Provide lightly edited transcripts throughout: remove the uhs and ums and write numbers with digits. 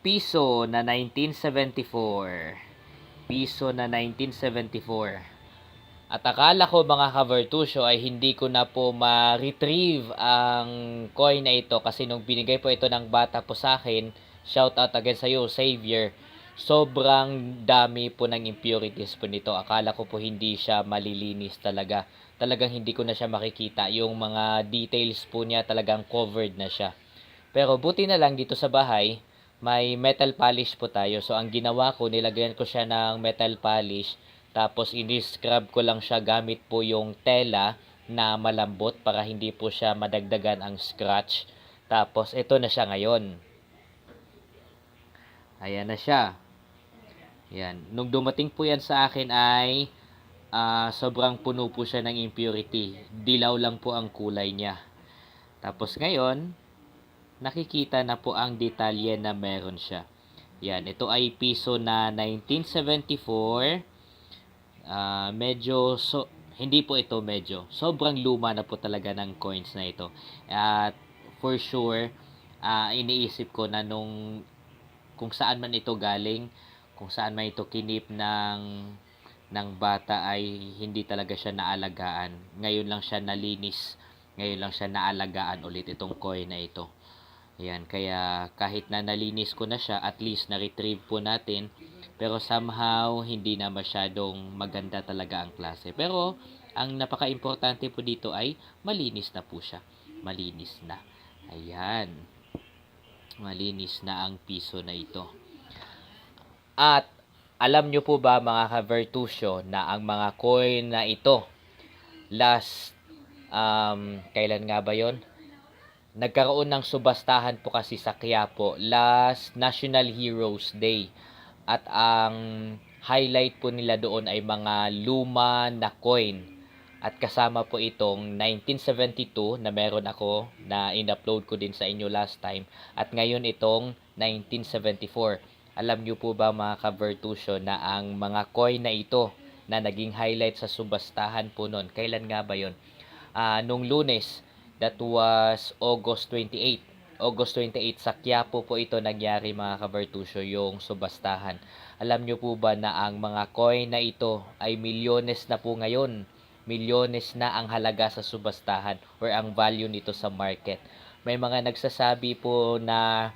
piso na 1974. Piso na 1974. At akala ko mga ka-Vertusio ay hindi ko na po ma-retrieve ang coin na ito kasi nung binigay po ito ng bata po sa akin, shout out again sa iyo, Xavier, sobrang dami po ng impurities po nito. Akala ko po hindi siya malilinis talaga. Talagang hindi ko na siya makikita. Yung mga details po niya talagang covered na siya. Pero buti na lang dito sa bahay, may metal polish po tayo. So ang ginawa ko, nilagyan ko siya ng metal polish. Tapos ini-scrub ko lang siya gamit po yung tela na malambot para hindi po siya madagdagan ang scratch. Tapos ito na siya ngayon. Ayan na siya. Yan. Nung dumating po yan sa akin ay sobrang puno po siya ng impurity. Dilaw lang po ang kulay niya. Tapos ngayon, nakikita na po ang detalye na meron siya. Yan, ito ay piso na 1974. Hindi po ito medyo. Sobrang luma na po talaga ng coins na ito. At for sure, iniisip ko na kung saan man ito galing, kung saan man ito kinip ng bata ay hindi talaga siya naalagaan. Ngayon lang siya nalinis. Ngayon lang siya naalagaan ulit itong coin na ito. Ayan, kaya kahit na nalinis ko na siya, at least na-retrieve po natin. Pero somehow, hindi na masyadong maganda talaga ang klase. Pero, ang napaka-importante po dito ay malinis na po siya. Malinis na. Ayan. Malinis na ang piso na ito. At, alam nyo po ba mga ka-Vertusio na ang mga coin na ito, kailan nga ba yon? Nagkaroon ng subastahan po kasi sa Quiapo last National Heroes Day. At ang highlight po nila doon ay mga luma na coin. At kasama po itong 1972 na meron ako na in-upload ko din sa inyo last time. At ngayon itong 1974. Alam nyo po ba mga ka-Vertusio na ang mga coin na ito na naging highlight sa subastahan po noon, kailan nga ba yon? Nung Lunes, that was August 28. August 28 sa Quiapo po ito nangyari mga ka-Vertusio, yung subastahan. Alam nyo po ba na ang mga coin na ito ay milyones na po ngayon? Milyones na ang halaga sa subastahan or ang value nito sa market. May mga nagsasabi po na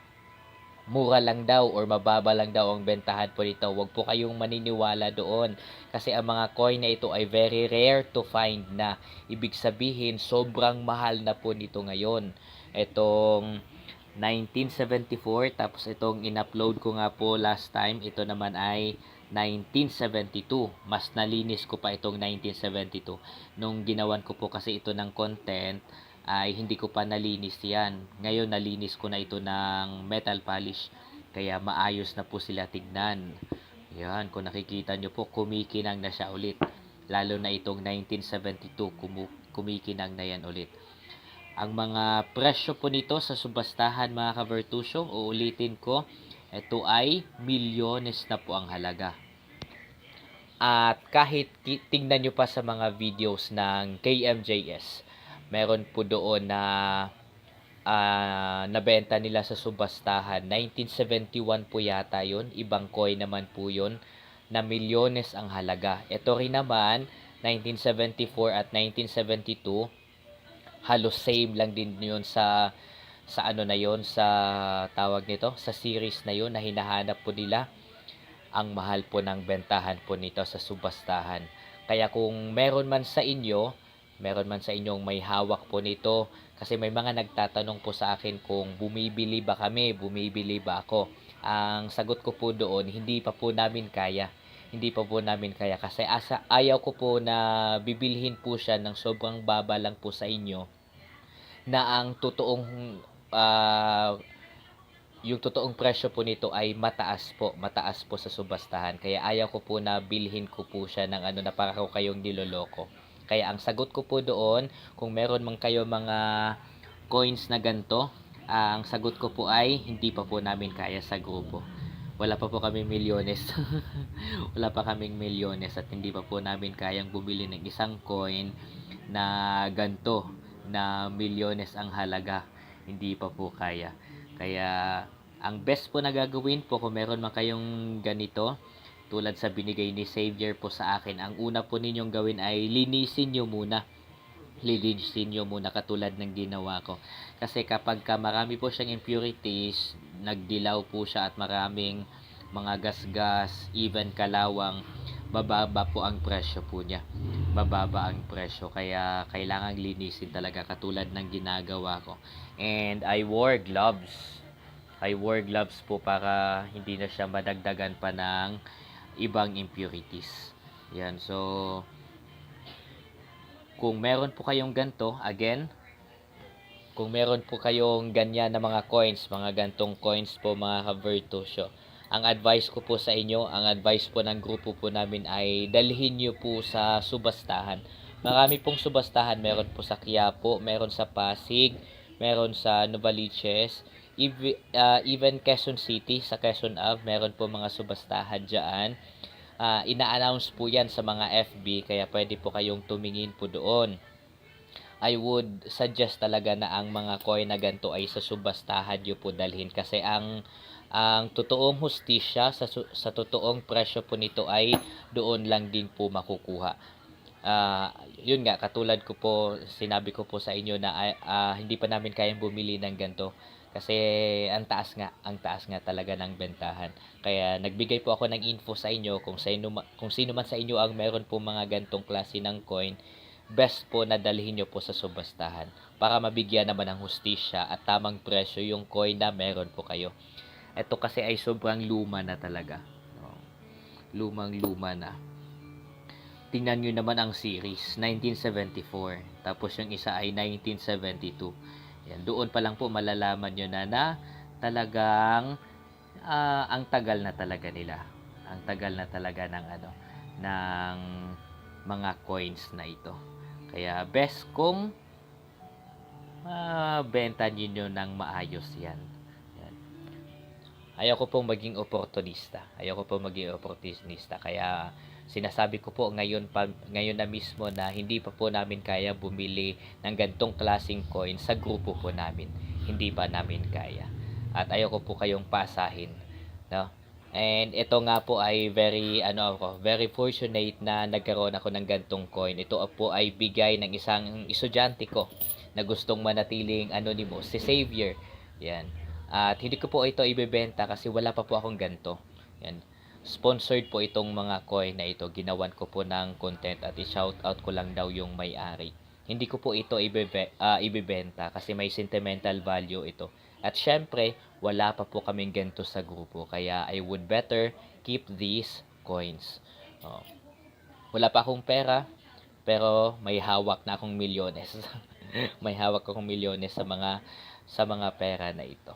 mura lang daw or mababa lang daw ang bentahan po nito. Huwag po kayong maniniwala doon kasi ang mga coin na ito ay very rare to find na. Ibig sabihin, sobrang mahal na po nito ngayon. Itong 1974, tapos itong in-upload ko nga po last time, ito naman ay 1972. Mas nalinis ko pa itong 1972. Nung ginawan ko po kasi ito ng content, ay hindi ko pa nalinis yan. Ngayon nalinis ko na ito ng metal polish. Kaya maayos na po sila tignan. Yan, kung nakikita nyo po, kumikinang na siya ulit. Lalo na itong 1972, kumikinang na yan ulit. Ang mga presyo po nito sa subastahan mga ka-Vertusio, uulitin ko, ito ay milyones na po ang halaga. At kahit tingnan nyo pa sa mga videos ng KMJS, meron po doon na nabenta nila sa subastahan. 1971 po yata yun. Ibang coin naman po yun na milyones ang halaga. Ito rin naman, 1974 at 1972, halos same lang din yun sa ano na yun, sa tawag nito, sa series na yun na hinahanap po nila. Ang mahal po ng bentahan po nito sa subastahan. Kaya kung meron man sa inyong may hawak po nito, kasi may mga nagtatanong po sa akin kung bumibili ba ako. Ang sagot ko po doon, hindi pa po namin kaya. Hindi pa po namin kaya kasi ayaw ko po na bibilhin po siya ng sobrang baba lang po sa inyo na ang yung totoong presyo po nito ay mataas po sa subastahan. Kaya ayaw ko po na bilhin ko po siya ng na para ko kayong niloloko. Kaya ang sagot ko po doon, kung meron man kayo mga coins na ganito, ang sagot ko po ay hindi pa po namin kaya sa grupo. Wala pa po kaming milyones. Wala pa kaming milyones at hindi pa po namin kayang bumili ng isang coin na ganito, na milyones ang halaga. Hindi pa po kaya. Kaya Ang best po na gagawin po kung meron man kayong ganito, tulad sa binigay ni Xavier po sa akin, ang una po ninyong gawin ay linisin nyo muna. Lilinisin nyo muna katulad ng ginawa ko. Kasi kapag marami po siyang impurities, nagdilaw po siya at maraming mga gasgas, even kalawang, bababa po ang presyo po niya. Bababa ang presyo. Kaya kailangang linisin talaga katulad ng ginagawa ko. And I wore gloves. Po para hindi na siya madagdagan pa ng ibang impurities. Yan. So, kung meron po kayong ganto, again, kung meron po kayong ganyan na mga coins, mga gantong coins po mga ka-Virtusyo, ang advice ko po sa inyo, ang advice po ng grupo po namin ay dalhin nyo po sa subastahan. Marami pong subastahan, meron po sa Quiapo, meron sa Pasig, meron sa Novaliches, even Quezon City, sa Quezon Ave, meron po mga subastahan dyan. Ina-announce po yan sa mga FB, kaya pwede po kayong tumingin po doon. I would suggest talaga na ang mga coin na ganito ay sa subastahan nyo po dalhin, kasi ang totoong hustisya sa totoong presyo po nito ay doon lang din po makukuha. Yun nga, katulad ko po, sinabi ko po sa inyo na hindi pa namin kayang bumili ng ganito kasi ang taas nga talaga ng bentahan. Kaya nagbigay po ako ng info sa inyo kung sino man sa inyo ang meron po mga gantong klase ng coin, best po na dalhin nyo po sa subastahan para mabigyan naman ng hustisya at tamang presyo yung coin na meron po kayo. Ito kasi ay sobrang luma na talaga. Lumang-luma na. Tingnan nyo naman ang series, 1974. Tapos yung isa ay 1972. Yan, doon pa lang po malalaman nyo na talagang ang tagal na talaga nila. Ang tagal na talaga ng mga coins na ito. Kaya best kung benta niyo ng maayos yan. Ayoko pong maging oportunista. Kaya sinasabi ko po ngayon na mismo na hindi pa po namin kaya bumili ng gantong klaseng coin sa grupo po namin. Hindi pa namin kaya. At ayoko po kayong pasahin, no? And ito nga po ay very fortunate na nagkaroon ako ng gantong coin. Ito po ay bigay ng isang estudyante ko na gustong manatiling anonymous, si Xavier. Yan. At hindi ko po ito ibebenta kasi wala pa po akong ganto. Yan. Sponsored po itong mga coin na ito. Ginawan ko po ng content at i-shout out ko lang daw yung may-ari. Hindi ko po ito ibebenta kasi may sentimental value ito. At syempre, wala pa po kaming ganito sa grupo. Kaya I would better keep these coins. Wala pa akong pera, pero may hawak na akong milyones. May hawak akong milyones sa mga pera na ito.